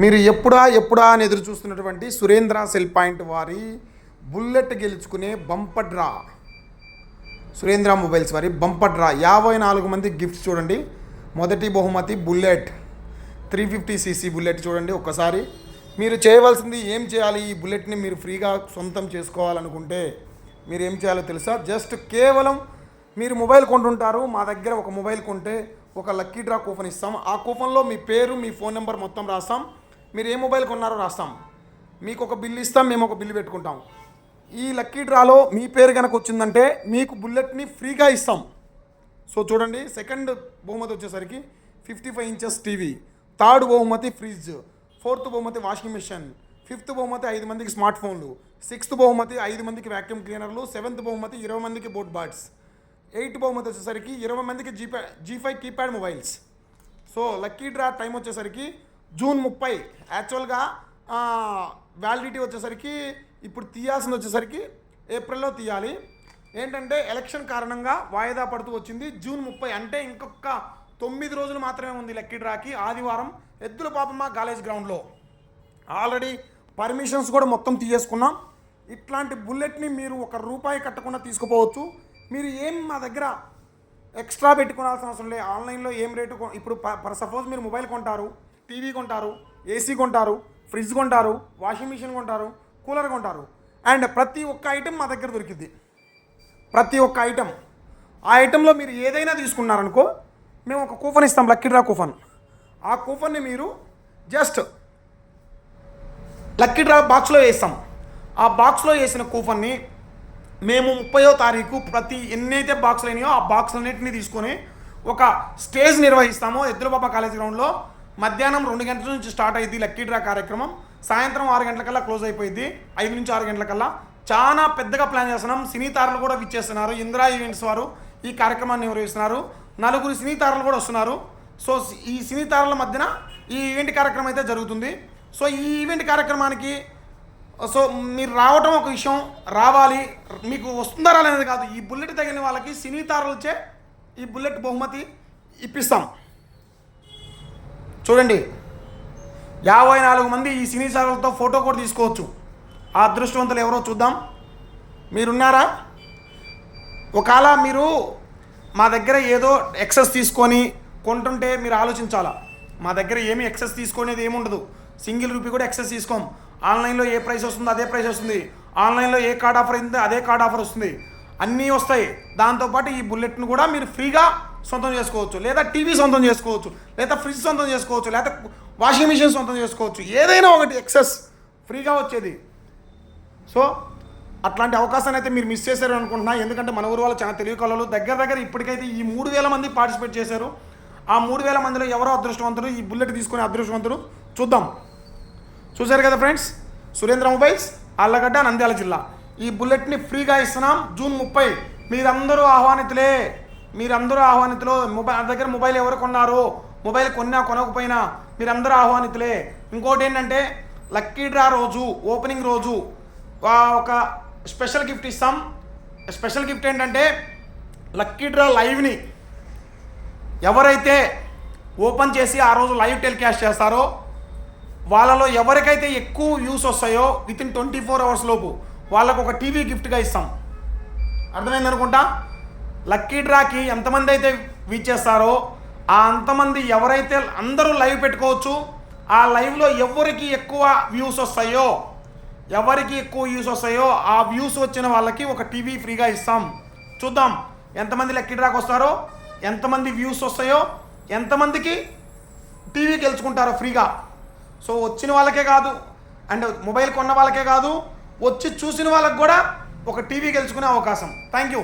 మీరు ఎప్పుడా అని ఎదురు చూస్తున్నటువంటి సురేంద్ర సెల్ పాయింట్ వారి బుల్లెట్ గెలుచుకునే బంపర్ డ్రా, సురేంద్ర మొబైల్స్ వారి బంపర్ డ్రా 54 మంది గిఫ్ట్స్ చూడండి. మొదటి బహుమతి బుల్లెట్ 350cc బుల్లెట్ చూడండి. ఒక్కసారి మీరు చేయవలసింది ఏం చేయాలి, ఈ బుల్లెట్ని మీరు ఫ్రీగా సొంతం చేసుకోవాలనుకుంటే మీరు ఏం చేయాలో తెలుసా? జస్ట్ కేవలం మీరు మొబైల్ కొంటుంటారు, మా దగ్గర ఒక మొబైల్ కొంటే ఒక లక్కీ డ్రా కూపన్ ఇస్తాం. ఆ కూపన్లో మీ పేరు, మీ ఫోన్ నెంబర్ మొత్తం రాస్తాం. మీరు ఏ మొబైల్ కొన్నారో రాస్తాం. మీకు ఒక బిల్ ఇస్తాం, మేము ఒక బిల్లు పెట్టుకుంటాం. ఈ లక్కీ డ్రాలో మీ పేరు కనుక వచ్చిందంటే మీకు బుల్లెట్ని ఫ్రీగా ఇస్తాం. సో చూడండి, సెకండ్ బహుమతి వచ్చేసరికి 55 ఇంచెస్ టీవీ, థర్డ్ బహుమతి ఫ్రిడ్జ్, ఫోర్త్ బహుమతి వాషింగ్ మిషన్, ఫిఫ్త్ బహుమతి 5 మందికి స్మార్ట్ ఫోన్లు, సిక్స్త్ బహుమతి 5 మందికి వ్యాక్యూమ్ క్లీనర్లు, సెవెంత్ బహుమతి 20 మందికి బోట్ బాట్స్, ఎయిత్ బహుమతి వచ్చేసరికి 20 మందికి G5 keypad mobiles. So lucky draw time వచ్చేసరికి జూన్ 30. యాక్చువల్గా వ్యాలిడిటీ వచ్చేసరికి ఇప్పుడు తీయాల్సింది వచ్చేసరికి ఏప్రిల్లో తీయాలి. ఏంటంటే ఎలక్షన్ కారణంగా వాయిదా పడుతూ వచ్చింది. జూన్ 30 అంటే ఇంకొక 9 రోజులు మాత్రమే ఉంది లక్కీ డ్రాకి. ఆదివారం ఎద్దుల పాపమ్మ కాలేజ్ గ్రౌండ్లో ఆల్రెడీ పర్మిషన్స్ కూడా మొత్తం తీసేసుకున్నాం. ఇట్లాంటి బుల్లెట్ని మీరు ₹1 కట్టకుండా తీసుకుపోవచ్చు. మీరు ఏం మా దగ్గర ఎక్స్ట్రా పెట్టుకోవాల్సిన అవసరం లేదు. ఆన్లైన్లో ఏం రేటు ఇప్పుడు సపోజ్ మీరు మొబైల్ కొంటారు, టీవీ కొంటారు, ఏసీ కొంటారు, ఫ్రిడ్జ్ కొంటారు, వాషింగ్ మిషన్ కొంటారు, కూలర్ కొంటారు, అండ్ ప్రతి ఒక్క ఐటెం మా దగ్గర దొరికింది. ప్రతి ఒక్క ఐటెం, ఆ ఐటెంలో మీరు ఏదైనా తీసుకున్నారనుకో మేము ఒక కూపన్ ఇస్తాం, లక్కీ డ్రా కూపన్. ఆ కూపన్ని మీరు జస్ట్ లక్కీ డ్రా బాక్స్లో వేస్తాం. ఆ బాక్స్లో వేసిన కూపన్ని మేము 30వ తారీఖు ప్రతి ఎన్నైతే బాక్సులు అయినాయో ఆ బాక్సులన్నింటినీ తీసుకొని ఒక స్టేజ్ నిర్వహిస్తామో ఎద్దులబాబా కాలేజ్ గ్రౌండ్లో. మధ్యాహ్నం 2 గంటల నుంచి స్టార్ట్ అయ్యింది లక్కీ డ్రా కార్యక్రమం. సాయంత్రం 6 గంటలకల్లా క్లోజ్ అయిపోయింది. 5 నుంచి 6 గంటలకల్లా. చాలా పెద్దగా ప్లాన్ చేస్తున్నాం. సినీ తారలు కూడా విచ్చేస్తున్నారు. ఇందిరా ఈవెంట్స్ వారు ఈ కార్యక్రమాన్ని నిర్వహిస్తున్నారు. 4 సినీ తారలు కూడా వస్తున్నారు. సో ఈ సినీ తారల మధ్యన ఈ ఈవెంట్ కార్యక్రమం అయితే జరుగుతుంది. సో ఈ ఈవెంట్ కార్యక్రమానికి సో మీరు రావటం ఒక విషయం, రావాలి. మీకు వస్తుందా రాలేఅనేది కాదు, ఈ బుల్లెట్ తగిన వాళ్ళకి సినీ తారలచే ఈ బుల్లెట్ బహుమతి ఇప్పిస్తాం. చూడండి, 54 మంది ఈ సినీ తారలతో ఫోటో కూడా తీసుకోవచ్చు. ఆ అదృష్టవంతులు ఎవరో చూద్దాం. మీరున్నారా? ఒకవేళ మీరు మా దగ్గర ఏదో ఎక్సెస్ తీసుకొని కొంటుంటే మీరు ఆలోచించాలా. మా దగ్గర ఏమీ ఎక్సెస్ తీసుకునేది ఏముండదు. సింగిల్ రూపీ కూడా ఎక్సెస్ తీసుకోం. ఆన్లైన్లో ఏ ప్రైస్ వస్తుందో అదే ప్రైస్ వస్తుంది. ఆన్లైన్లో ఏ కార్డ్ ఆఫర్ అయిందో అదే కార్డ్ ఆఫర్ వస్తుంది. అన్నీ వస్తాయి. దాంతోపాటు ఈ బుల్లెట్ను కూడా మీరు ఫ్రీగా సొంతం చేసుకోవచ్చు, లేదా టీవీ సొంతం చేసుకోవచ్చు, లేదా ఫ్రిడ్జ్ సొంతం చేసుకోవచ్చు, లేదా వాషింగ్ మిషన్ సొంతం చేసుకోవచ్చు. ఏదైనా ఒకటి ఎక్సెస్ ఫ్రీగా వచ్చేది. సో అట్లాంటి అవకాశాన్ని అయితే మీరు మిస్ చేశారు అనుకుంటున్నా. ఎందుకంటే మన ఊరు వాళ్ళు చాలా తెలివి కలలు. దగ్గర ఇప్పటికైతే ఈ 3000 మంది పార్టిసిపేట్ చేశారు. ఆ 3000 మందిలో ఎవరో అదృష్టవంతుడు, ఈ బుల్లెట్ తీసుకునే అదృష్టవంతుడు చూద్దాం. చూశారు కదా ఫ్రెండ్స్, సురేంద్ర మొబైల్స్, ఆళ్ళగడ్డ, నంద్యాల జిల్లా. ఈ బుల్లెట్ని ఫ్రీగా ఇస్తున్నాం జూన్ 30. మీరందరూ ఆహ్వానితులే. మొబైల్ దగ్గర మొబైల్ ఎవరు కొన్నారో, మొబైల్ కొనకపోయినా మీరందరూ ఆహ్వానితులే. ఇంకోటి ఏంటంటే లక్కీ డ్రా రోజు, ఓపెనింగ్ రోజు ఒక స్పెషల్ గిఫ్ట్ ఇస్తాం. స్పెషల్ గిఫ్ట్ ఏంటంటే లక్కీ డ్రా లైవ్ని ఎవరైతే ఓపెన్ చేసి ఆ రోజు లైవ్ టెలికాస్ట్ చేస్తారో వాళ్ళలో ఎవరికైతే ఎక్కువ వ్యూస్ వస్తాయో వితిన్ 24 అవర్స్ లోపు వాళ్ళకు ఒక టీవీ గిఫ్ట్గా ఇస్తాం. అర్థమైంది అనుకుంటా. లక్కీ డ్రాకి ఎంతమంది అయితే వీచేస్తారో ఆ అంతమంది ఎవరైతే అందరూ లైవ్ పెట్టుకోవచ్చు. ఆ లైవ్లో ఎవరికి ఎక్కువ వ్యూస్ వస్తాయో ఆ వ్యూస్ వచ్చిన వాళ్ళకి ఒక టీవీ ఫ్రీగా ఇస్తాం. చూద్దాం ఎంతమంది లక్కీ డ్రాకి వస్తారో, ఎంతమంది వ్యూస్ వస్తాయో, ఎంతమందికి టీవీ గెలుచుకుంటారో ఫ్రీగా. సో వచ్చిన వాళ్ళకే కాదు, అండ్ మొబైల్ కొన్న వాళ్ళకే కాదు, వచ్చి చూసిన వాళ్ళకి కూడా ఒక టీవీ గెలుచుకునే అవకాశం. Thank you.